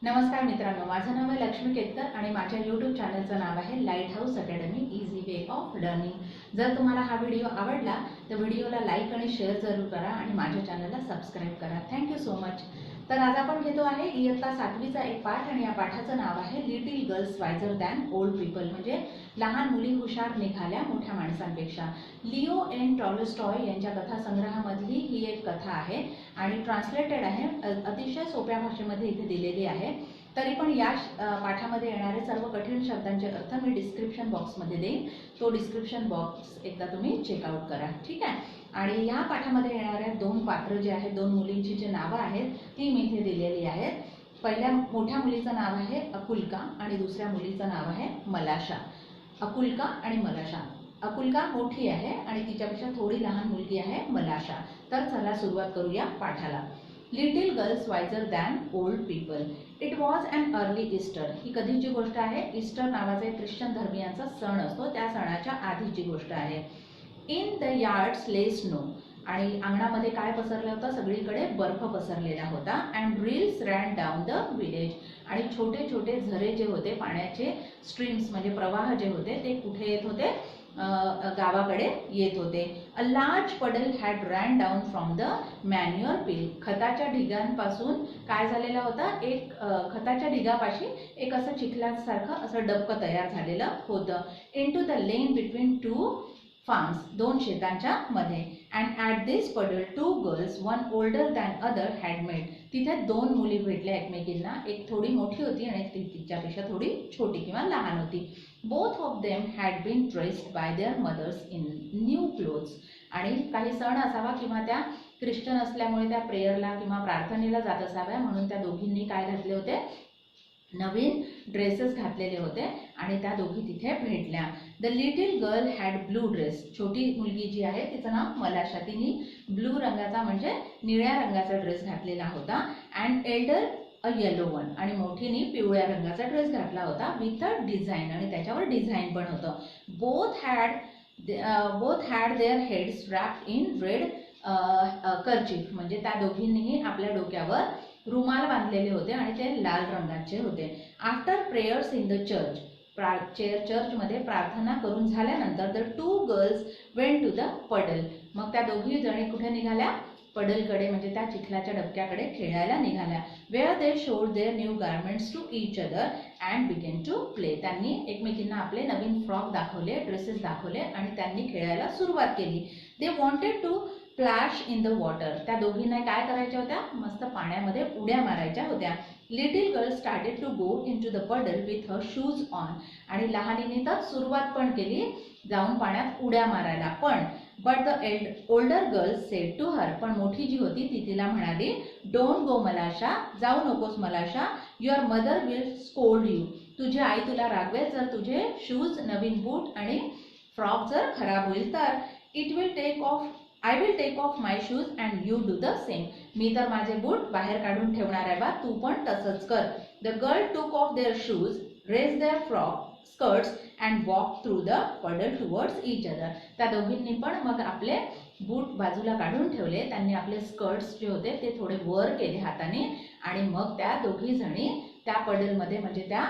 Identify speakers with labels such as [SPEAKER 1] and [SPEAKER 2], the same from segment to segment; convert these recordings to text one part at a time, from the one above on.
[SPEAKER 1] नमस्कार मित्रांनो, माझं नाव आहे लक्ष्मी केतकर आणि माझ्या यूट्यूब चॅनलचं नाव आहे light house academy easy way of learning. जर तुम्हाला हा व्हिडिओ आवडला तर व्हिडिओला लाईक आणि शेअर जरूर करा आणि माझ्या चॅनलला सबस्क्राईब करा। Thank you so much. तर आज आपण घेतो आहे इयत्ता 7वीचा एक पाठ आणि या पाठाचं नाव आहे little girls wiser than old people, म्हणजे लहान मुली हुशार निघाल्या मोठ्या माणसांपेक्षा। लिओ एन टॉलस्टॉय यांच्या कथासंग्रहामधली ही एक कथा आहे आणि ट्रान्सलेटेड आहे, अतिशय सोप्या भाषेमध्ये इथे दिलेली आहे। तरी पण या पाठामध्ये येणारे सर्व कठीण शब्दांचे अर्थ मी डिस्क्रिप्शन बॉक्समध्ये देईन, तो डिस्क्रिप्शन बॉक्स एकदा तुम्ही चेकआउट करा, ठीक आहे। आणि या पाठामध्ये येणाऱ्या दोन पात्र जे आहेत, दोन मुलींची जी नावं आहेत ती मी इथे दिलेली आहेत। पहिल्या मोठ्या मुलीचं नाव आहे अकुल्का आणि दुसऱ्या मुलीचं नाव आहे मलाशा। अकुल्का आणि मलाशा। अकुल्का मोठी आहे आणि तिच्यापेक्षा थोडी लहान मुलगी आहे मलाशा। तर चला सुरुवात करूया पाठाला। Little girls wiser than old people. It was an early Easter. ही कधीची गोष्ट आहे? ईस्टर नावाचा एक ख्रिश्चन धर्मियांचा सण असतो, त्या सणाच्या आधीची गोष्ट आहे। इन द यार्ड्स ले स्नो। आणि अंगणामध्ये काय पसरलं होतं? सगळीकडे बर्फ पसरलेला होता। And reels ran down the village. आणि छोटे छोटे झरे जे होते, पाण्याचे स्ट्रीम्स म्हणजे प्रवाह जे होते ते कुठे येत होते? गावाकडे येत होते। अ लार्ज पडल had ran down from the manure peel. खताच्या ढिगांपासून काय झालेला होता? एक खताच्या ढिगापाशी एक असं चिखलासारखं असं डबकं तयार झालेलं होतं। Into the lane between two farms, दोन शेतांच्या मध्ये। And at this puddle two girls, one older than other had met. तिथे दोन मुली भेटल्या एकमेकींना, एक थोडी मोठी होती आणि एक तिच्यापेक्षा थोडी छोटी किंवा लहान होती। Both of them had been dressed by their mothers in new clothes. आणि काही सण असावा किंवा त्या ख्रिश्चन असल्यामुळे त्या प्रेयरला किंवा प्रार्थनेला जात असाव्या, म्हणून त्या दोघींनी काय घातले होते? नवीन ड्रेसेस घातलेले होते आणि त्या दोघी तिथे भेटल्या। The little girl had blue dress. छोटी मुलगी जी आहे तिचं नाव मलाशा, तिने ब्लू रंगाचा म्हणजे निळ्या रंगाचा ड्रेस घातलेला होता। And Elder a yellow one. आणि मोठीने पिवळ्या रंगाचा ड्रेस घातला होता विथ अ डिझाईन, आणि त्याच्यावर डिझाईन पण होतं। Both had their heads wrapped in red kerchief. म्हणजे त्या दोघींनीही आपल्या डोक्यावर रुमाल बांधलेले होते आणि ते लाल रंगाचे होते। After prayers in the church, चर्चमध्ये प्रार्थना करून झाल्यानंतर the two girls went to the puddle. मग त्या दोघी जणी कुठे निघाल्या? पडलकडे, म्हणजे त्या चिखलाच्या डबक्याकडे खेळायला निघाल्या। Where they showed their new garments to each other and began to play. त्यांनी एकमेकींना आपले नवीन फ्रॉक दाखवले, ड्रेसेस दाखवले आणि त्यांनी खेळायला सुरुवात केली। They wanted to splash in the water. त्या दोघींना काय करायच्या होत्या? मस्त पाण्यामध्ये उड्या मारायच्या होत्या। Little girl started to go into the puddle with her shoes on. आणि लहानीने तर सुरुवात पण केली जाऊन पाण्यात उड्या मारायला, पण but the older girl said to her. पण मोठी जी होती ती तिला म्हणाली, डोंट गो मलाशा, जाऊ नकोस मलाशा, your mother will scold you. तुझी आई तुला रागवेल जर तुझे शूज, नवीन बूट आणि फ्रॉक जर खराब होईल तर। I will take off my shoes and you do the same. मी तर माझे बूट बाहेर काढून ठेवणार आहे बा, तू पण तसंच कर। The girl took off their shoes, raise their frock skirts and walk through the puddle towards each other. त्या दोघींनी पण मग आपले बूट बाजूला काढून ठेवले, त्यांनी आपले स्कर्ट्स जे होते ते थोडे वर केले हाताने आणि मग त्या दोघी जणी त्या पडलमध्ये म्हणजे त्या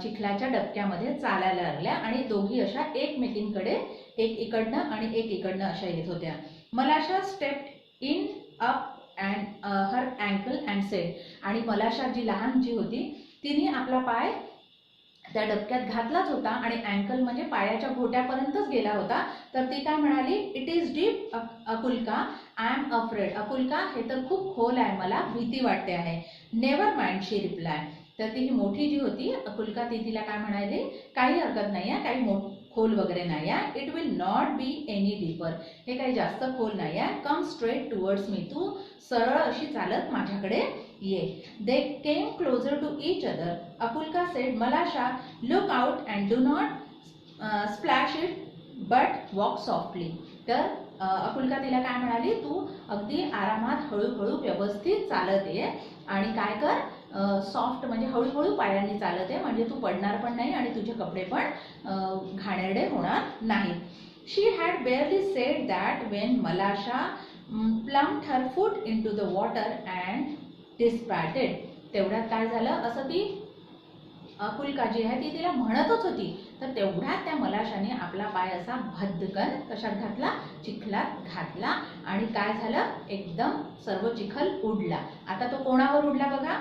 [SPEAKER 1] चिखलाच्या डबक्यामध्ये चालायला लागल्या आणि दोघी अशा एकमेकींकडे, एक इकडनं आणि एक इकडनं अशा येत होत्या। Malasha stepped in up and her uncle and said. आणि मलाशा जी लहान जी होती तिने आपला पाय त्या डबक्यात घातलाच होता आणि अँकल म्हणजे पायाच्या घोट्यापर्यंतच गेला होता, तर ती काय म्हणाली? It is deep Akulka, I am afraid. Akulka, हे तर खूप खोल आहे, मला भीती वाटते आहे। Never mind, she reply. तर ती मोठी जी होती अकुल्का, ती तिला काय म्हणाली? काही हरकत नाही आहे, काही खोल वगैरे नाही आहे। It will not be any deeper, हे काही जास्त खोल नाही आहे। कम स्ट्रेट टुवर्ड्स मी, तू सरळ अशी चालत माझ्याकडे ये। They came closer to each other. Akulka said, Malasha, look out and do not splash it but walk softly. तर अकुल्का तिला काय म्हणाली? तू अगदी आरामात हळूहळू व्यवस्थित चालत ये आणि काय कर? सॉफ्ट म्हणजे हळूहळू पायांनी चालत आहे, म्हणजे तू पडणार पण नाही आणि तुझे कपडे पण घाणेरडे होणार नाहीत। She had barely said that when Malasha plumped her foot into the water and disparted. तेवढ्यात काय झालं, असं ती अकुल्का जी आहे ती तिला म्हणतच होती, तर तेवढ्यात त्या मलाशाने आपला पाय असा भद्दकन कशात घातला, चिखलात घातला आणि काय झालं, एकदम सर्व चिखल उडला. आता तो कोणावर उडला बघा.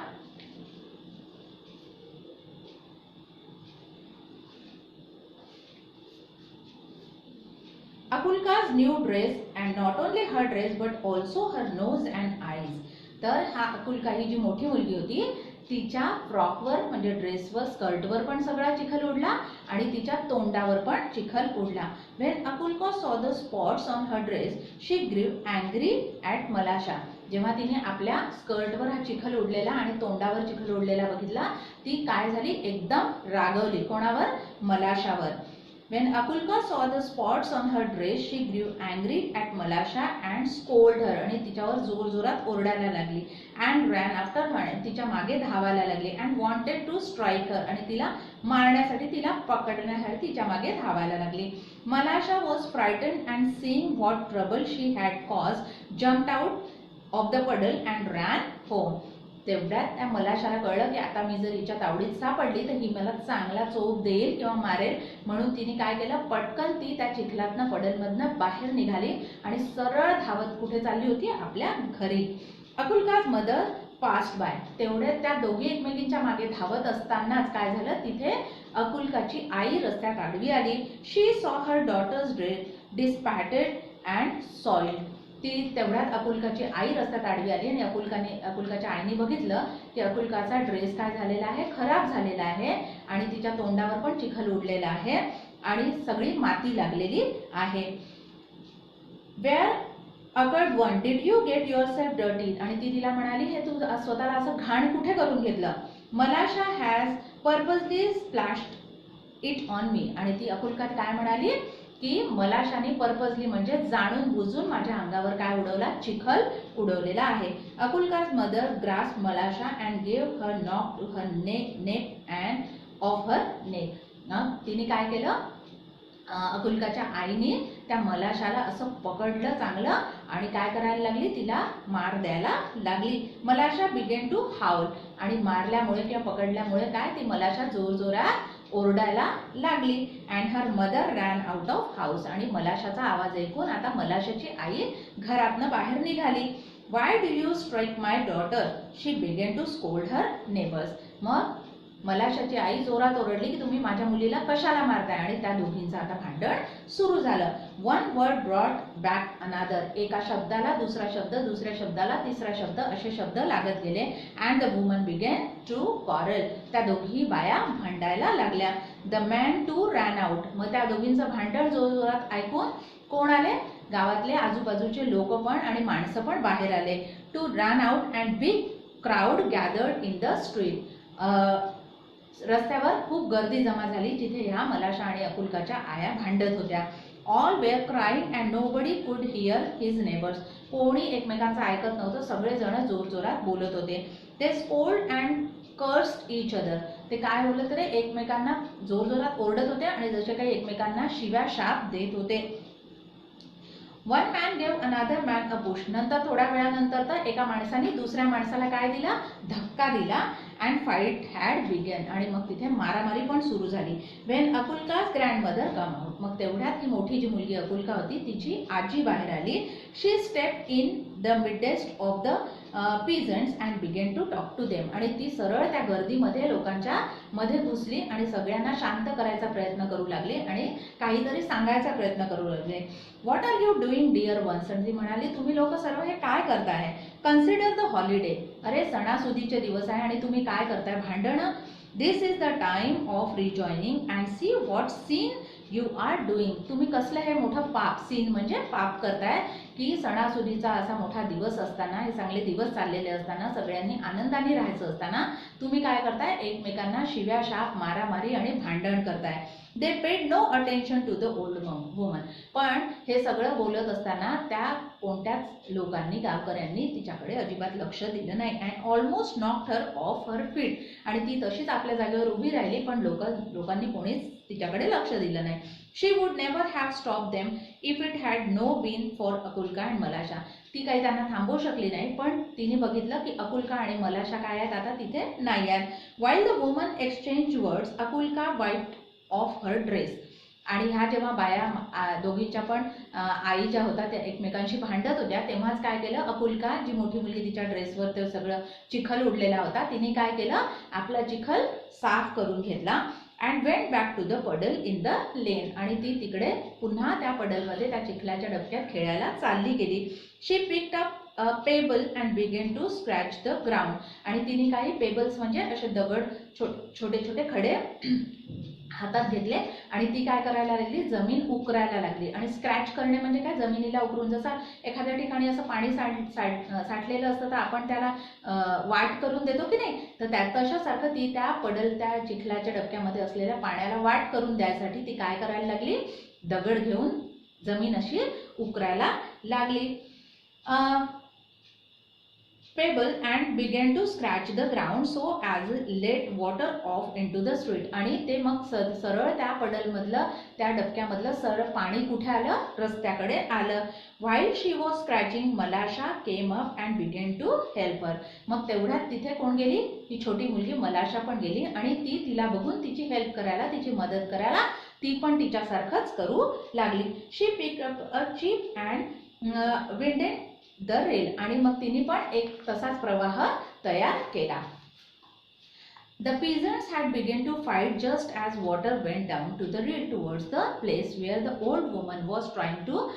[SPEAKER 1] Akulka's new dress and not only her dress but also her nose and eyes. तर हा अकुल्का ही जी मोठी मुलगी होती तिच्या फ्रॉकवर म्हणजे ड्रेसवर, स्कर्टवर पण सगळा चिखल उडला आणि तिच्या तोंडावर पण चिखल उडला. When Akulka saw the spots on her dress she grew angry at मलाशा. जेव्हा तिने आपल्या स्कर्टवर हा चिखल उडलेला आणि तोंडावर चिखल उडलेला बघितला, ती काय झाली, एकदम रागवली. कोणावर, मलाशावर. When Akulka saw the spots on her dress, she grew angry at Malasha and scolded her. आणि तिच्यावर जोरजोरात ओरडायला लागली. And ran after her. तिच्या मागे धावायला लागली. And wanted to strike her. आणि तिला मारण्यासाठी, तिला पकडण्यासाठी तिच्या मागे धावायला लागली. Malasha was frightened and seeing what trouble she had caused, jumped out of the puddle and ran home. तेवढ्यात त्या मलाशाला कळलं की आता मी जर हिच्या तावडीत सापडली तर ही मला चांगला चोप देईल किंवा मारेल, म्हणून तिने काय केलं, पटकन ती त्या चिखलातनं, पडलमधनं बाहेर निघाली आणि सरळ धावत कुठे चालली होती, आपल्या घरी. अकुल्काज मदर पास्ड बाय. तेवढ्यात त्या दोघी एकमेकींच्या मागे धावत असतानाच काय झालं, तिथे अकुल्काची आई रस्त्यात आडवी आली. She saw her daughter's dress dispatted and soiled. ती तेवढ्यात अकुल्काची आई रस्त्यात आडवी आली आणि अकुल्काच्या आईने बघितलं की अकुल्काचा ड्रेस काय झालेला आहे, खराब झालेला आहे आणि तिच्या तोंडावर पण चिखल उडलेला आहे आणि सगळी माती लागलेली आहे. Where accursed one did you get yourself dirty. आणि ती तिला म्हणाली, हे तू स्वतःला असं घाण कुठे करून घेतलं. Malasha has purposely splashed it on me. आणि ती अकुल्का काय म्हणाली की मलाशाने पर्पजली म्हणजे जाणून बुजून माझ्या अंगावर काय उडवला, चिखल उडवलेला आहे. Akulka's mother grasp Malasha and gave her knock to her neck and off her neck. तिने काय केलं, अकुल्काच्या आईने त्या मलाशाला असं पकडलं चांगलं आणि काय करायला लागली, तिला मार द्यायला लागली. Malasha began to howl. आणि मारल्यामुळे किंवा पकडल्यामुळे काय, ती मलाशा जोरजोरात ओरडायला लागली. And her mother ran out of house. आणि मलाशाचा आवाज ऐकून आता मलाशाची आई घरातनं बाहेर निघाली. Why do you strike my daughter, she began to scold her neighbours. मग मलाशाची आई जोरात ओरडली की तुम्ही माझ्या मुलीला कशाला मारताय. आणि त्या दोघींचं आता भांडण सुरू झालं. वन वर्ड ब्रॉट बॅक अनादर. एका शब्दाला दुसरा शब्द, दुसऱ्या शब्दाला तिसरा शब्द, असे शब्द लागत गेले. And the woman began to quarrel. त्या दोघी बाया भांडायला लागल्या. The man too ran out. मग त्या दोघींचं भांडण जोरात ऐकून कोण आले, गावातले आजूबाजूचे लोक पण आणि माणसं पण बाहेर आले. Too ran out and big crowd gathered in the street. रस्त्यावर खूप गर्दी जमा झाली जिथे ह्या मलाशा आणि अकुल्काच्या आया भांडत होत्या. All were crying and nobody could hear his neighbours. कोणी एकमेकांचं ऐकत नव्हतं, सगळेजण जोरजोरात बोलत होते. ते scold and cursed each other. ते काय बोलत होते, एकमेकांना जोरजोरात ओरडत होते आणि जसे काही एकमेकांना शिव्या शाप देत होते. वन मॅन गेव अनादर मॅन अ पुश. नंतर थोड्या वेळानंतर तर एका माणसाने दुसऱ्या माणसाला काय दिला, धक्का दिला. And fight had begun. आणि मग तिथे मारामारी पण सुरू झाली. When Akulka's grandmother come out. मग तेवढ्यात ही मोठी जी मुलगी अकुल्का होती तिची आजी बाहेर आली. She step in the midst of the peasants and began to talk to them. आणि ती सरळ त्या गर्दीमध्ये लोकांच्या मध्ये घुसली आणि सगळ्यांना शांत करायचा प्रयत्न करू लागली आणि काहीतरी सांगायचा प्रयत्न करू लागले. What are you doing dear ones. आणि ती म्हणाली, तुम्ही लोक सर्व हे काय करताय. Consider the holiday. अरे सणासुदीचे दिवस आहे आणि तुम्ही काय करताय, भांडणं. This is the time of rejoining and see what scene you are doing. तुम्ही कसलं हे मोठं पाप, सीन म्हणजे पाप करताय की सणासुदीचा असा मोठा दिवस असताना, हे चांगले दिवस चाललेले असताना, सगळ्यांनी आनंदाने राहायचं असताना तुम्ही काय करताय, एकमेकांना शिव्या शाप, मारामारी आणि भांडण करताय. They paid no attention to the old woman. पण हे सगळं बोलत असताना त्या कोणत्याच लोकांनी, गावकऱ्यांनी तिच्याकडे अजिबात लक्ष दिलं नाही. And almost knocked her of her feet. आणि ती तशीच आपल्या जागेवर उभी राहिली पण लोकांनी कोणीच तिच्याकडे लक्ष दिलं नाही. She would never have stop them if it had no been for Akulka. Akulka आणि मलाशा. ती काही त्यांना थांबवू शकली नाही, पण तिने बघितलं की अकुल्का आणि मलाशा काय आहेत आता तिथे नाही आहेत. While the woman exchange words Akulka wiped off her dress. आणि ह्या जेव्हा बाया दोघींच्या पण आई ज्या होत्या त्या एकमेकांशी भांडत होत्या, तेव्हाच काय केलं, अकुल्का जी मोठी मुलगी तिच्या ड्रेसवर ते सगळं चिखल उडलेला होता, तिने काय केलं, आपला चिखल साफ करून घेतला. And went back to the puddle in the lane. आणि ती तिकडे पुन्हा त्या पडलमध्ये त्या चिखलाच्या डबक्यात खेळायला चालली गेली. She picked up pebble and began to scratch the ground. आणि तिने काही पेबल्स म्हणजे असे दगड छोटे छोटे खडे हातात घेतले आणि ती काय करायला लागली, जमीन उकरायला लागली. आणि स्क्रॅच करणे म्हणजे काय, जमिनीला उकरून, जसं एखाद्या ठिकाणी असं पाणी साठलेलं असतं तर आपण त्याला वाट करून देतो की नाही, तर तशासारखं ती त्या त्या चिखलाच्या डबक्यामध्ये असलेल्या पाण्याला वाट करून द्यायसाठी ती काय करायला लागली, दगड घेऊन जमीन अशी उकरायला लागली. Pebble and began to scratch the ground so as let water off into the street. आणि ते मग सरळ त्या पडलमधलं त्या डबक्यामधलं सरळ पाणी कुठे आलं, रस्त्याकडे आलं. While she was scratching, Malasha came up and began to help her. मग तेवढ्यात तिथे कोण गेली, ती छोटी मुलगी मलाशा पण गेली आणि ती तिला बघून तिची हेल्प करायला, तिची मदत करायला ती पण तिच्यासारखंच करू लागली. She picked up a chip and winded the rail. आणि मग तिने पण एक तसाच प्रवाह तयार केला. The peasants had begun to fight just as water went down to the reel towards the place where the old woman was trying to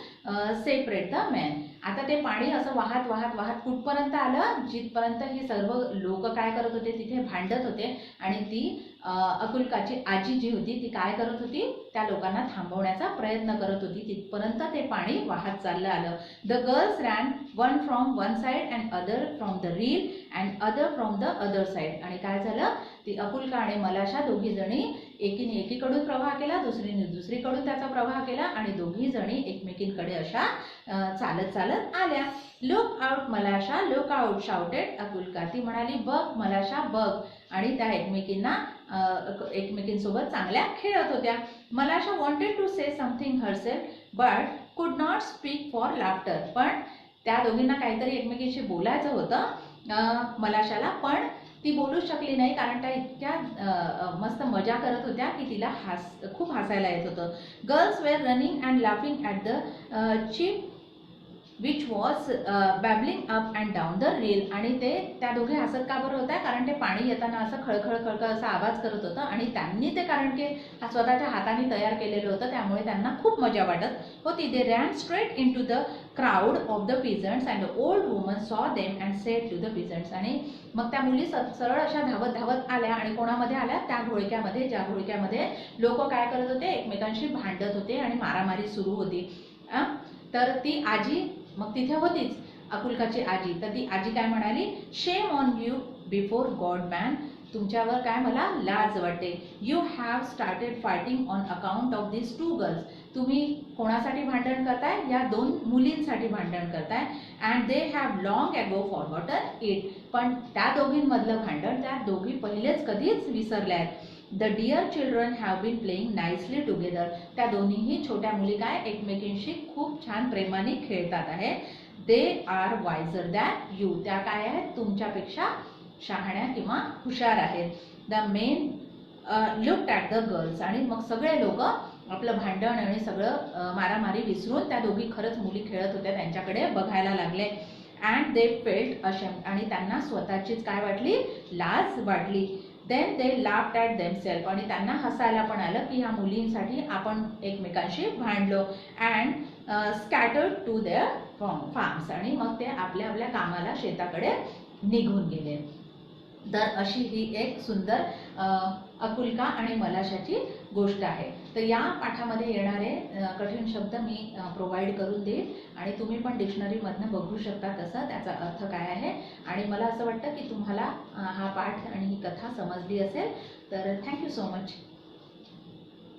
[SPEAKER 1] separate the men. आता ते पाणी असं वाहत वाहत वाहत कुठपर्यंत आलं, जिथपर्यंत हे सर्व लोक काय करत होते, तिथे भांडत होते. आणि ती अकुल्काची आजी जी होती ती काय करत होती, त्या लोकांना थांबवण्याचा प्रयत्न करत होती. तिथपर्यंत ते पाणी वाहत चाललं आलं. The girls ran one from one side and other from the reel and other from the other side. आणि काय झालं, ती अकुल्का आणि मलाशा दोघी जणी एकीने एकीकडून प्रवाह केला, दुसरीने दुसरीकडून त्याचा प्रवाह केला आणि दोघी जणी एकमेकींकडे अशा चालत चालत आल्या. Look out Malasha, look out shouted Akulka. ती म्हणाली, बघ मलाशा बघ. आणि त्या एकमेकींसोबत चांगल्या खेळत होत्या. Malasha wanted to say something herself but could not speak for laughter. पण त्या दोघींना काहीतरी एकमेकींशी बोलायचं होतं मलाशाला, पण ती बोलू शकली नाही कारण त्या इतक्या मस्त मजा करत होत्या की तिला खूप हसायला येत होतं. Girls were running and laughing at the chip which was babbling up and down the rail. आणि ते त्या दोघे हसत का बरं होत्या, कारण ते पाणी येताना असं खळखळ खळखळ असा आवाज करत होतं आणि त्यांनी ते कारण की स्वतःच्या हाताने तयार केलेलं होतं, त्यामुळे त्यांना खूप मजा वाटत होती. They ran straight into the crowd of the peasants and the old woman saw them and said to the peasants. आणि मग त्या मुली सरळ अशा धावत धावत आल्या आणि कोणामध्ये आल्या, त्या घोळक्यामध्ये, ज्या घोळक्यामध्ये लोक काय करत होते, एकमेकांशी भांडत होते आणि मारामारी सुरू होती. तर ती आजी मग तिथे होतीच, अकुल्काची आजी. तर ती आजी काय म्हणाली, shame on you before God man. तुमच्यावर काय मला लाज वाटते. You have started fighting on account of this two girls. तुम्ही कोणासाठी भांडण करताय, या दोन मुलींसाठी भांडण करताय. And they have long ago forgotten it. पण त्या दोघींमधलं भांडण त्या दोघी पहिलेच कधीच विसरल्या आहेत. The dear children have been playing nicely together. त्या दोन्हीही छोट्या मुली काय एकमेकींशी खूप छान प्रेमाने खेळतात आहे. They are wiser than you. त्या काय आहेत, तुमच्यापेक्षा शहाण्या किंवा हुशार आहेत. The men looked at the girls. आणि मग सगळे लोक आपलं भांडण आणि सगळं मारामारी विसरून त्या दोघी खरंच मुली खेळत होत्या त्यांच्याकडे बघायला लागले. And they felt ashamed. आणि त्यांना स्वतःचीच काय वाटली, लाज वाटली. Then they laughed at themselves. आणि त्यांना हसायला पण आलं की ह्या मुलींसाठी आपण एकमेकांशी भांडलो. And scattered to their farms. आणि मग ते आपल्या आपल्या कामाला शेताकडे निघून गेले. तर अशी ही एक सुंदर अकुल्का आणि मलाशाची गोष्ट आहे. तर या पाठामध्ये येणारे कठीण शब्द मी प्रोव्हाइड करून देईन आणि तुम्ही पण डिक्शनरीमधनं बघू शकता तसं त्याचा अर्थ काय आहे. आणि मला असं वाटतं की तुम्हाला हा पाठ आणि ही कथा समजली असेल. तर थँक्यू सो मच.